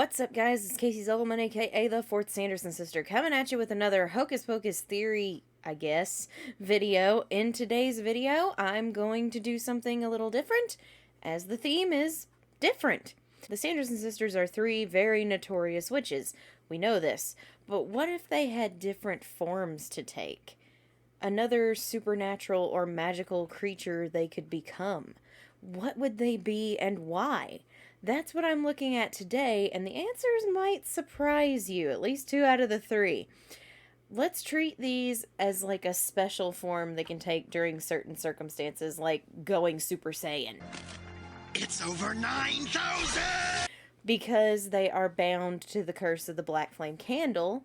What's up, guys? It's Casey Zolman, aka the Fourth Sanderson Sister, coming at you with another Hocus Pocus theory, I guess, video. In today's video, I'm going to do something a little different, as the theme is different. The Sanderson sisters are three very notorious witches. We know this. But what if they had different forms to take? Another supernatural or magical creature they could become. What would they be and why? That's what I'm looking at today, and the answers might surprise you, at least 2 out of the 3. Let's treat these as like a special form they can take during certain circumstances, like going Super Saiyan. It's over 9,000! Because they are bound to the curse of the Black Flame Candle,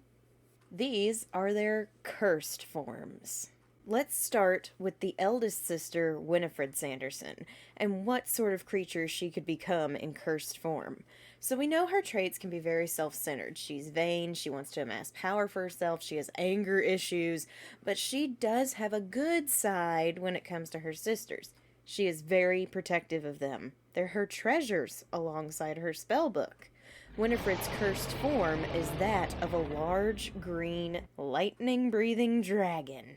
these are their cursed forms. Let's start with the eldest sister, Winifred Sanderson, and what sort of creature she could become in cursed form. So we know her traits can be very self-centered. She's vain, she wants to amass power for herself, she has anger issues, but she does have a good side when it comes to her sisters. She is very protective of them. They're her treasures alongside her spellbook. Winifred's cursed form is that of a large, green, lightning-breathing dragon.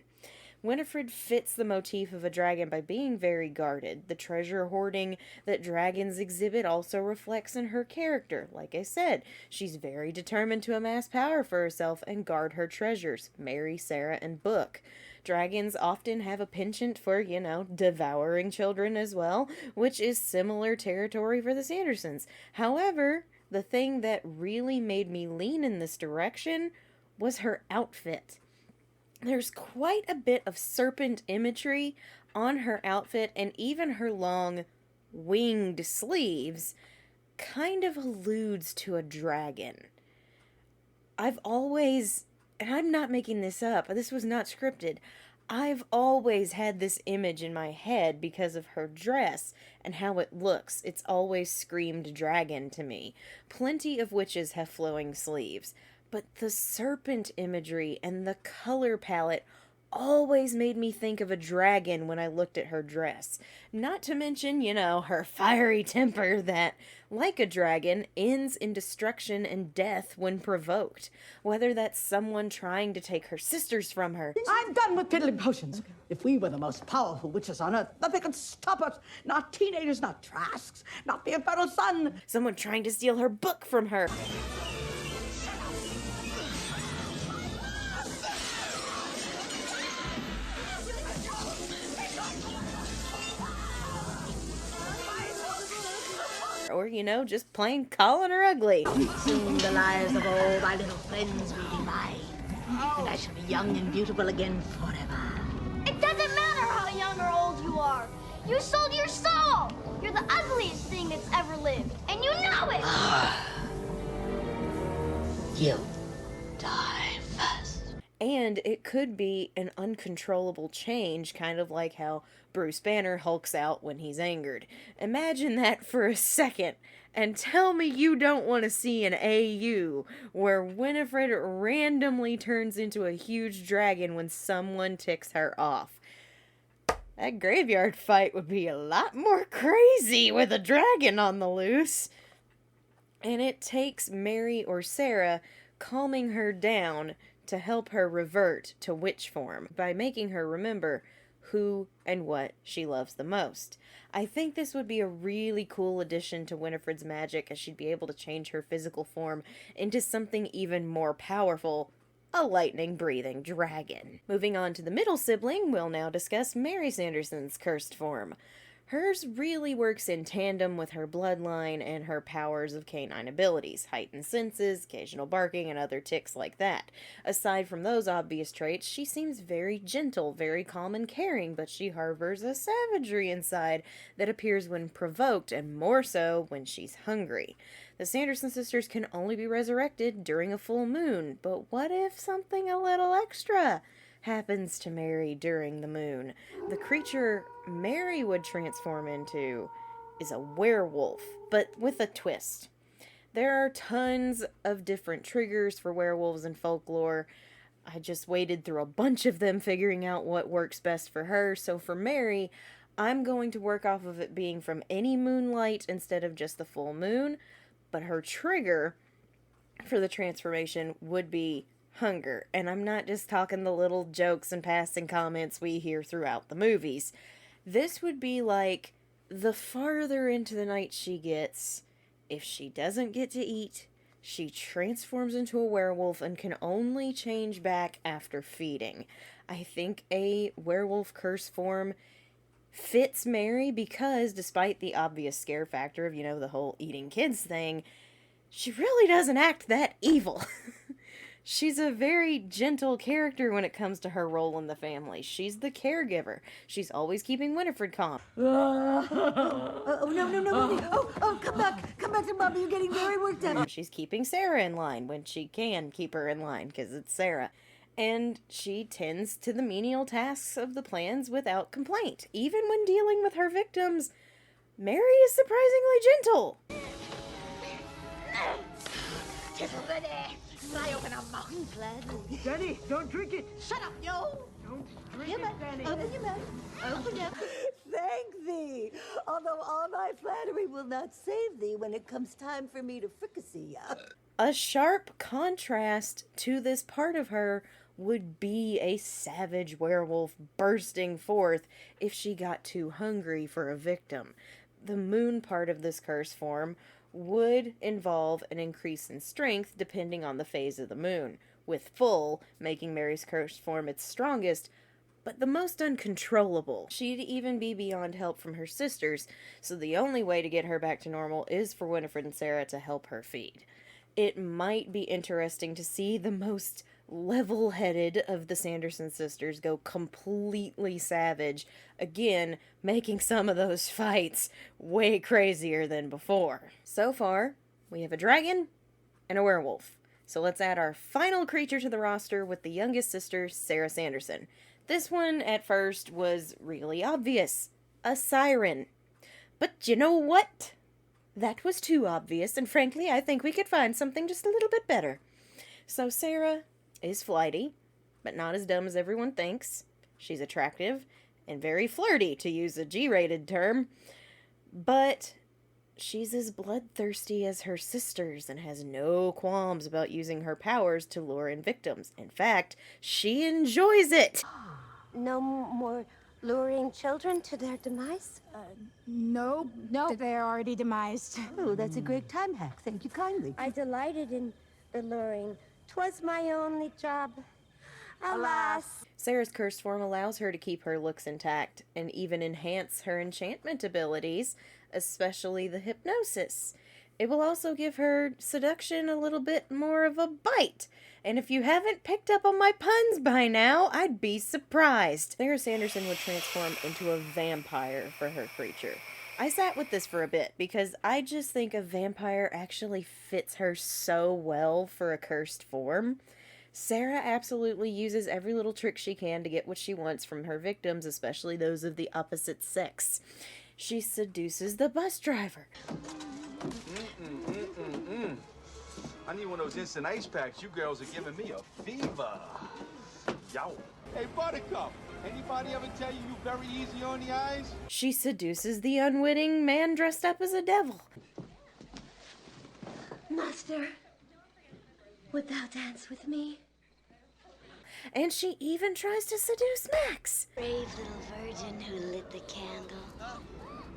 Winifred fits the motif of a dragon by being very guarded. The treasure hoarding that dragons exhibit also reflects in her character. Like I said, she's very determined to amass power for herself and guard her treasures, Mary, Sarah, and Book. Dragons often have a penchant for, devouring children as well, which is similar territory for the Sandersons. However, the thing that really made me lean in this direction was her outfit. There's quite a bit of serpent imagery on her outfit, and even her long winged sleeves kind of alludes to a dragon. I've always, and I'm not making this up, this was not scripted, I've always had this image in my head because of her dress and how it looks. It's always screamed dragon to me. Plenty of witches have flowing sleeves. But the serpent imagery and the color palette always made me think of a dragon when I looked at her dress. Not to mention, her fiery temper that, like a dragon, ends in destruction and death when provoked. Whether that's someone trying to take her sisters from her. I'm done with piddling potions. Okay. If we were the most powerful witches on earth, nothing could stop us. Not teenagers, not Trasks, not the infernal sun. Someone trying to steal her book from her. Or, just plain calling her ugly. Soon the lives of all my little friends will be mine. And I shall be young and beautiful again forever. It doesn't matter how young or old you are. You sold your soul. You're the ugliest thing that's ever lived. And you know it. You die first. And it could be an uncontrollable change, kind of like how Bruce Banner hulks out when he's angered. Imagine that for a second, and tell me you don't want to see an AU where Winifred randomly turns into a huge dragon when someone ticks her off. That graveyard fight would be a lot more crazy with a dragon on the loose. And it takes Mary or Sarah calming her down to help her revert to witch form by making her remember who and what she loves the most. I think this would be a really cool addition to Winifred's magic, as she'd be able to change her physical form into something even more powerful, a lightning-breathing dragon. Moving on to the middle sibling, we'll now discuss Mary Sanderson's cursed form. Hers really works in tandem with her bloodline and her powers of canine abilities, heightened senses, occasional barking, and other tics like that. Aside from those obvious traits, she seems very gentle, very calm and caring, but she harbors a savagery inside that appears when provoked, and more so when she's hungry. The Sanderson sisters can only be resurrected during a full moon, but what if something a little extra happens to Mary during the moon? The creature Mary would transform into is a werewolf, but with a twist. There are tons of different triggers for werewolves in folklore. I just waded through a bunch of them figuring out what works best for her, so for Mary, I'm going to work off of it being from any moonlight instead of just the full moon, but her trigger for the transformation would be hunger. And I'm not just talking the little jokes and passing comments we hear throughout the movies. This would be like, the farther into the night she gets, if she doesn't get to eat, she transforms into a werewolf and can only change back after feeding. I think a werewolf curse form fits Mary because, despite the obvious scare factor of, the whole eating kids thing, she really doesn't act that evil. She's a very gentle character when it comes to her role in the family. She's the caregiver. She's always keeping Winifred calm. Oh, no. Oh, come back to Mommy. You're getting very worked up. She's keeping Sarah in line when she can keep her in line, because it's Sarah. And she tends to the menial tasks of the plans without complaint. Even when dealing with her victims, Mary is surprisingly gentle. Danny, don't drink it. Shut up, yo. Don't drink it, Danny. Open your mouth. Open up. Thank thee. Although all my flattery will not save thee when it comes time for me to fricassee ya. A sharp contrast to this part of her would be a savage werewolf bursting forth if she got too hungry for a victim. The moon part of this curse form would involve an increase in strength depending on the phase of the moon, with full making Mary's curse form its strongest, but the most uncontrollable. She'd even be beyond help from her sisters, so the only way to get her back to normal is for Winifred and Sarah to help her feed. It might be interesting to see the most level-headed of the Sanderson sisters go completely savage, again, making some of those fights way crazier than before. So far, we have a dragon and a werewolf. So let's add our final creature to the roster with the youngest sister, Sarah Sanderson. This one, at first, was really obvious. A siren. But you know what? That was too obvious, and frankly, I think we could find something just a little bit better. So Sarah is flighty, but not as dumb as everyone thinks. She's attractive and very flirty, to use a G-rated term. But she's as bloodthirsty as her sisters and has no qualms about using her powers to lure in victims. In fact, she enjoys it. No more luring children to their demise? No, they're already demised. Oh, that's a great time hack. Thank you kindly. I delighted in the luring. 'Twas my only job. Alas. Sarah's curse form allows her to keep her looks intact and even enhance her enchantment abilities, especially the hypnosis. It will also give her seduction a little bit more of a bite. And if you haven't picked up on my puns by now, I'd be surprised. Sarah Sanderson would transform into a vampire for her creature. I sat with this for a bit because I just think a vampire actually fits her so well for a cursed form. Sarah absolutely uses every little trick she can to get what she wants from her victims, especially those of the opposite sex. She seduces the bus driver. I need one of those instant ice packs. You girls are giving me a fever. Yow. Hey, Buttercup, anybody ever tell you you very easy on the eyes? She seduces the unwitting man dressed up as a devil. Master, would thou dance with me? And she even tries to seduce Max. Brave little virgin who lit the candle.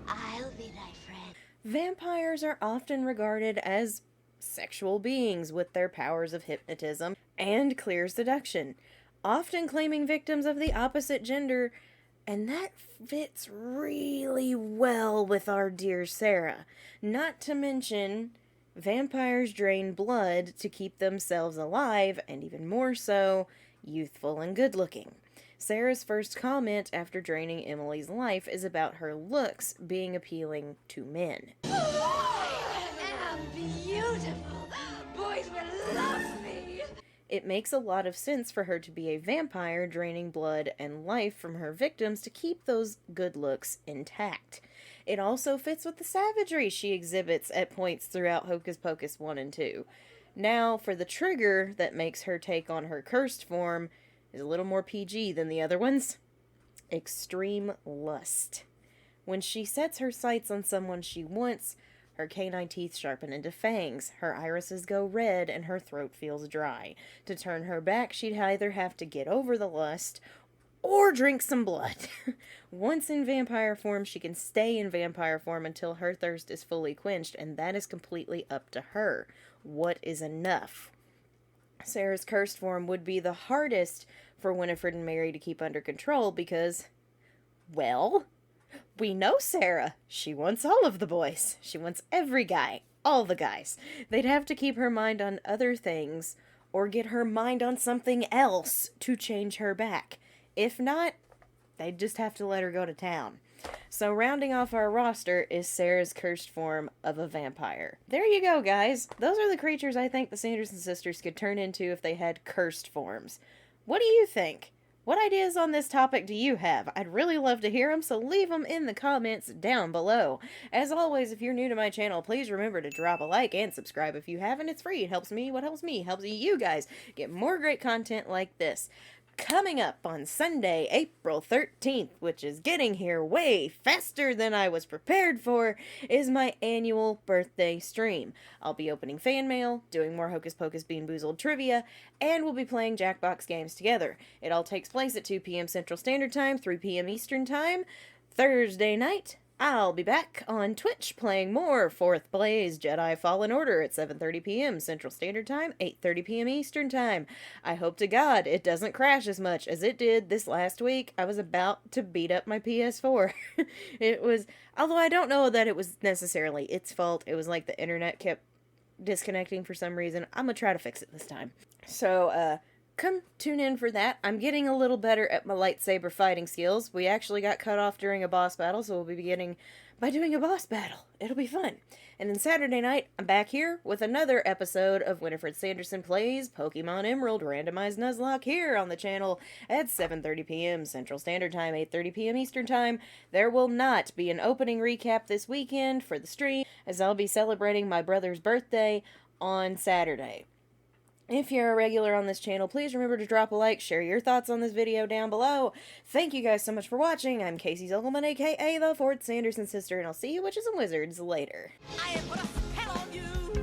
I'll be thy friend. Vampires are often regarded as sexual beings with their powers of hypnotism and clear seduction, often claiming victims of the opposite gender, and that fits really well with our dear Sarah. Not to mention, vampires drain blood to keep themselves alive, and even more so, youthful and good-looking. Sarah's first comment after draining Emily's life is about her looks being appealing to men. I am beautiful. Boys will love me. It makes a lot of sense for her to be a vampire draining blood and life from her victims to keep those good looks intact. It also fits with the savagery she exhibits at points throughout Hocus Pocus 1 and 2. Now, for the trigger that makes her take on her cursed form is a little more PG than the other ones. Extreme lust. When she sets her sights on someone she wants, Her canine teeth sharpen into fangs, her irises go red, and her throat feels dry. To turn her back, she'd either have to get over the lust or drink some blood. Once in vampire form, she can stay in vampire form until her thirst is fully quenched, and that is completely up to her. What is enough? Sarah's cursed form would be the hardest for Winifred and Mary to keep under control because, well, we know Sarah. She wants all of the boys. She wants every guy. All the guys. They'd have to keep her mind on other things or get her mind on something else to change her back. If not, they'd just have to let her go to town. So rounding off our roster is Sarah's cursed form of a vampire. There you go, guys. Those are the creatures I think the Sanderson sisters could turn into if they had cursed forms. What do you think? What ideas on this topic do you have? I'd really love to hear them, so leave them in the comments down below. As always, if you're new to my channel, please remember to drop a like and subscribe if you haven't. It's free. It helps me. What helps me helps you guys get more great content like this. Coming up on Sunday, April 13th, which is getting here way faster than I was prepared for, is my annual birthday stream. I'll be opening fan mail, doing more Hocus Pocus Bean Boozled trivia, and we'll be playing Jackbox games together. It all takes place at 2 p.m. Central Standard Time, 3 p.m. Eastern Time. Thursday night, I'll be back on Twitch playing more 4th Blaze Jedi Fallen Order at 7:30 p.m. Central Standard Time, 8:30 p.m. Eastern Time. I hope to God it doesn't crash as much as it did this last week. I was about to beat up my PS4. It was, although I don't know that it was necessarily its fault. It was like the internet kept disconnecting for some reason. I'm gonna try to fix it this time. So, come tune in for that. I'm getting a little better at my lightsaber fighting skills. We actually got cut off during a boss battle, so we'll be beginning by doing a boss battle. It'll be fun. And then Saturday night, I'm back here with another episode of Winifred Sanderson Plays Pokemon Emerald Randomized Nuzlocke here on the channel at 7:30 p.m. Central Standard Time, 8:30 p.m. Eastern Time. There will not be an opening recap this weekend for the stream, as I'll be celebrating my brother's birthday on Saturday. If you're a regular on this channel, please remember to drop a like, share your thoughts on this video down below. Thank you guys so much for watching. I'm Casey Zogelman, aka the 4th Sanderson Sister, and I'll see you witches and wizards later. I am put a spell on you.